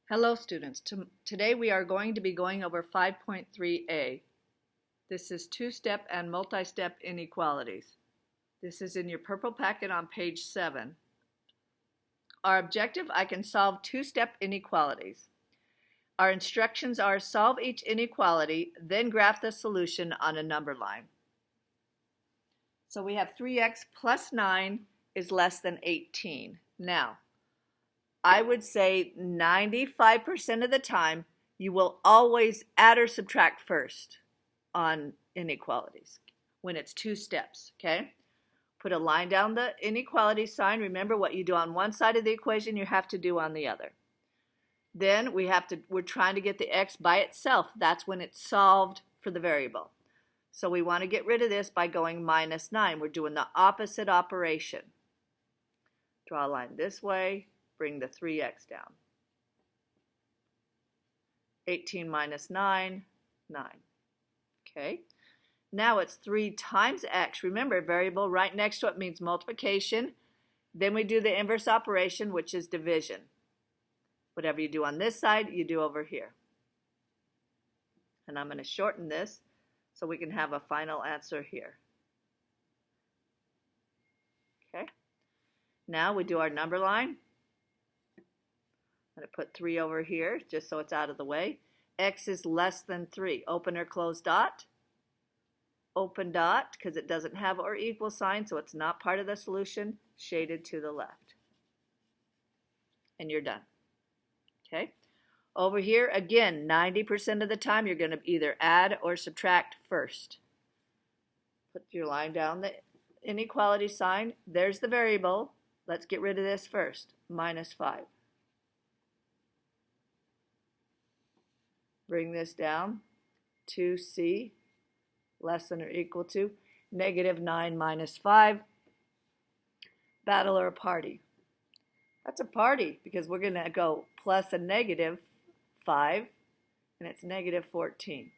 Hello students, today we are going to be going over 5.3a. This is two-step and multi-step inequalities. This is in your purple packet on page 7. Our objective, I can solve two-step inequalities. Our instructions are solve each inequality, then graph the solution on a number line. So we have 3x plus 9 is less than 18. Now, I would say 95% of the time, you will always add or subtract first on inequalities when it's two steps, okay? Put a line down the inequality sign. Remember, what you do on one side of the equation, you have to do on the other. Then we're trying to get the x by itself. That's when it's solved for the variable. So we want to get rid of this by going minus 9. We're doing the opposite operation. Draw a line this way. Bring the 3x down. 18 minus 9, 9. Okay. Now it's 3 times x. Remember, variable right next to it means multiplication. Then we do the inverse operation, which is division. Whatever you do on this side, you do over here. And I'm going to shorten this so we can have a final answer here. Okay. Now we do our number line. I'm going to put 3 over here just so it's out of the way. X is less than 3. Open or close dot. Open dot because it doesn't have or equal sign, so it's not part of the solution. Shaded to the left. And you're done. Okay. Over here, again, 90% of the time you're going to either add or subtract first. Put your line down the inequality sign. There's the variable. Let's get rid of this first. Minus 5. Bring this down, 2c less than or equal to negative 9 minus 5. Battle or a party? That's a party because we're going to go plus a negative 5, and it's negative 14.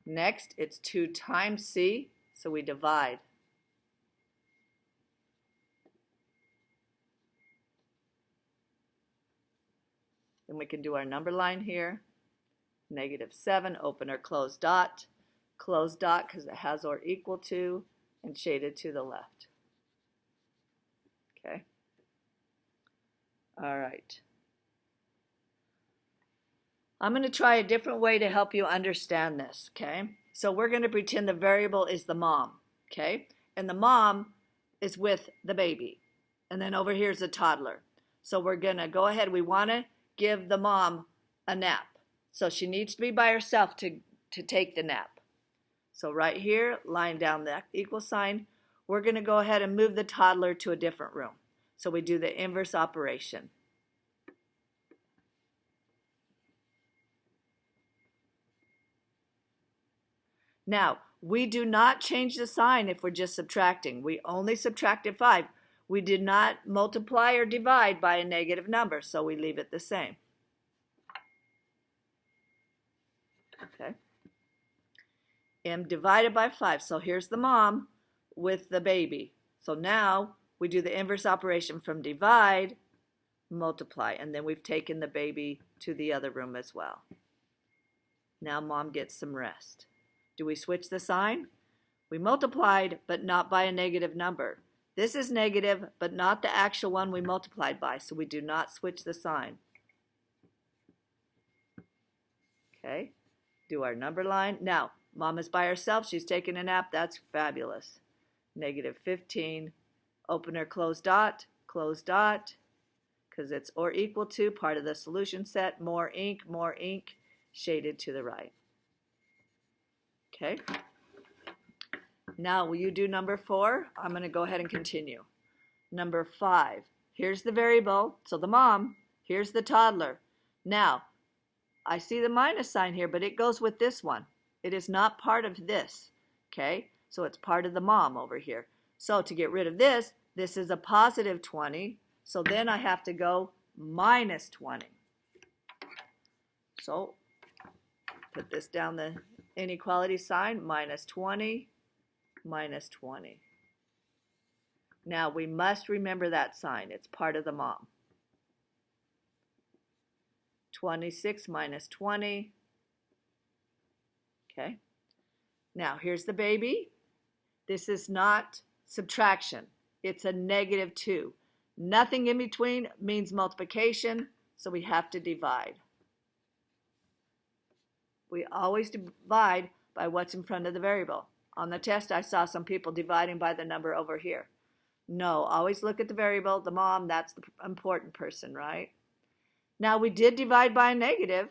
Next, it's 2 times c, so we divide. Then we can do our number line here. Negative 7, open or close dot. Close dot because it has or equal to, and shaded to the left. Okay. All right. I'm going to try a different way to help you understand this, okay? So we're going to pretend the variable is the mom, okay? And the mom is with the baby. And then over here is the toddler. So we're going to go ahead. We want to give the mom a nap. So she needs to be by herself to take the nap. So right here, line down the equal sign. We're going to go ahead and move the toddler to a different room. So we do the inverse operation. Now, we do not change the sign if we're just subtracting. We only subtracted 5. We did not multiply or divide by a negative number, so we leave it the same. Okay. M divided by 5. So here's the mom with the baby. So now we do the inverse operation from divide, multiply, and then we've taken the baby to the other room as well. Now mom gets some rest. Do we switch the sign? We multiplied, but not by a negative number. This is negative, but not the actual one we multiplied by, so we do not switch the sign. Okay, do our number line. Now, mom is by herself. She's taking a nap. That's fabulous. Negative 15, open or close dot, because it's or equal to, part of the solution set, more ink, shaded to the right. Okay. Now, will you do number 4? I'm going to go ahead and continue. Number 5. Here's the variable, so the mom. Here's the toddler. Now, I see the minus sign here, but it goes with this one. It is not part of this, okay? So it's part of the mom over here. So to get rid of this, this is a positive 20, so then I have to go minus 20. So put this down the inequality sign, minus 20. Minus 20. Now we must remember that sign. It's part of the mom. 26 minus 20. Okay. Now, here's the baby. This is not subtraction. It's a negative 2. Nothing in between means multiplication, so we have to divide. We always divide by what's in front of the variable. On the test, I saw some people dividing by the number over here. No, always look at the variable, the mom, that's the important person, right? Now, we did divide by a negative,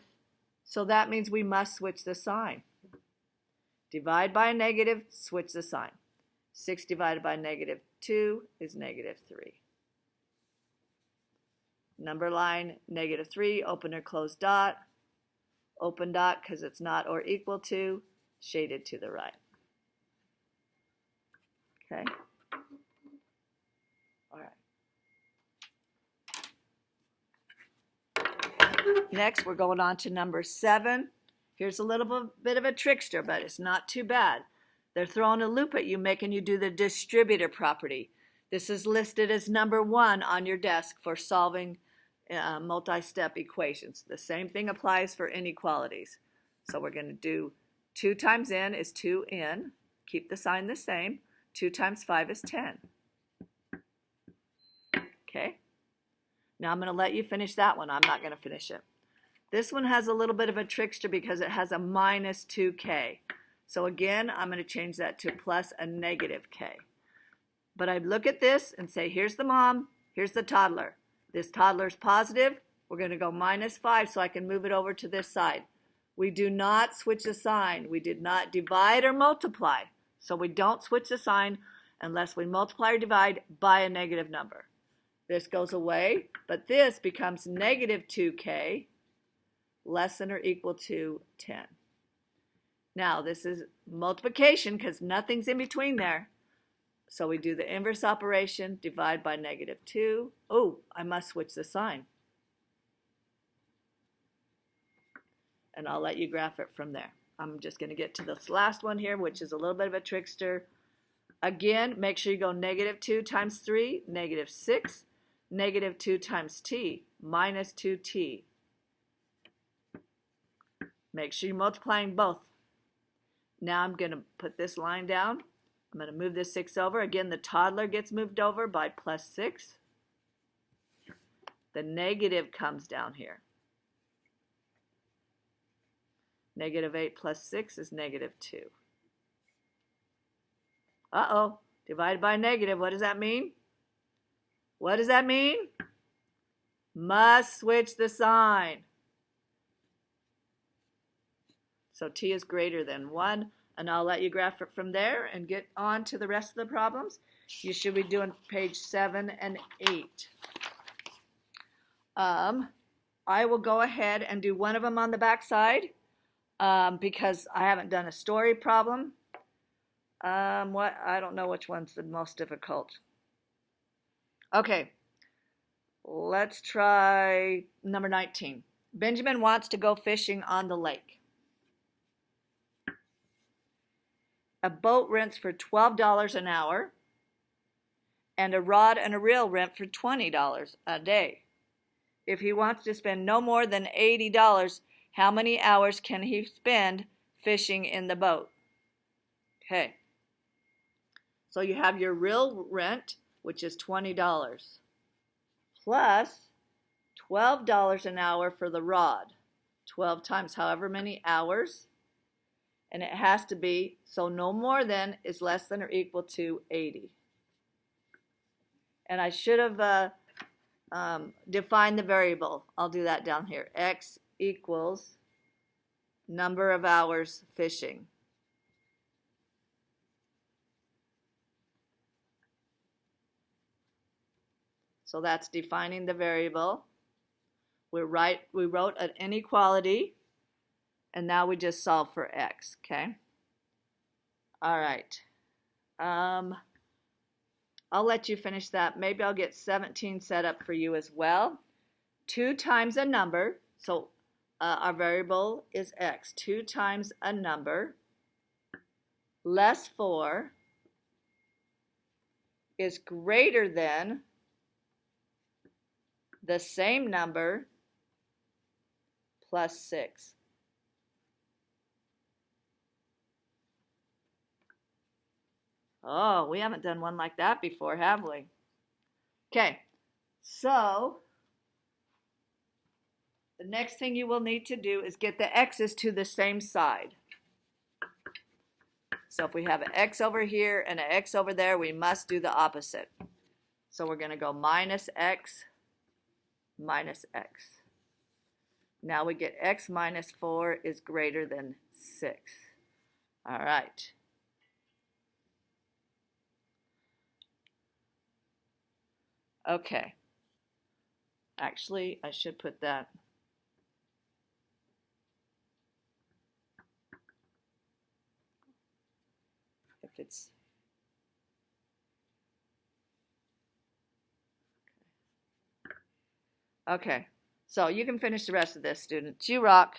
so that means we must switch the sign. Divide by a negative, switch the sign. 6 divided by negative 2 is negative 3. Number line, negative 3, open or close dot. Open dot because it's not or equal to, shaded to the right. Okay. All right. Next, we're going on to number 7. Here's a little bit of a trickster, but it's not too bad. They're throwing a loop at you, making you do the distributor property. This is listed as number 1 on your desk for solving multi-step equations. The same thing applies for inequalities. So we're going to do 2 times n is 2n. Keep the sign the same. 2 times 5 is 10. Okay? Now I'm going to let you finish that one. I'm not going to finish it. This one has a little bit of a trickster because it has a minus 2k. So again, I'm going to change that to plus a negative k. But I look at this and say, here's the mom, here's the toddler. This toddler's positive. We're going to go minus 5 so I can move it over to this side. We do not switch the sign. We did not divide or multiply. So we don't switch the sign unless we multiply or divide by a negative number. This goes away, but this becomes negative 2k less than or equal to 10. Now, this is multiplication because nothing's in between there. So we do the inverse operation, divide by negative 2. Oh, I must switch the sign. And I'll let you graph it from there. I'm just going to get to this last one here, which is a little bit of a trickster. Again, make sure you go negative 2 times 3, negative 6, negative 2 times t, minus 2t. Make sure you're multiplying both. Now I'm going to put this line down. I'm going to move this 6 over. Again, the toddler gets moved over by plus 6. The negative comes down here. Negative 8 plus 6 is negative 2. Uh-oh. Divided by negative. What does that mean? What does that mean? Must switch the sign. So t is greater than 1. And I'll let you graph it from there and get on to the rest of the problems. You should be doing page 7 and 8. I will go ahead and do one of them on the back side because I haven't done a story problem. I don't know which one's the most difficult. Okay, let's try number 19. Benjamin wants to go fishing on the lake. A boat rents for $12 an hour, and a rod and a reel rent for $20 a day. If he wants to spend no more than $80, how many hours can he spend fishing in the boat? Okay. So you have your reel rent, which is $20, plus $12 an hour for the rod. 12 times however many hours. And it has to be, so no more than is less than or equal to 80. And I should have defined the variable. I'll do that down here. X equals number of hours fishing. So that's defining the variable. We wrote an inequality. And now we just solve for x, okay? All right. I'll let you finish that. Maybe I'll get 17 set up for you as well. 2 times a number, so our variable is x. 2 times a number less 4 is greater than the same number plus 6. Oh, we haven't done one like that before, have we? Okay, so the next thing you will need to do is get the x's to the same side. So if we have an x over here and an x over there, we must do the opposite. So we're going to go minus x, minus x. Now we get x minus 4 is greater than 6. All right. Okay. Actually, I should put that. If it's okay. So you can finish the rest of this, students. You rock.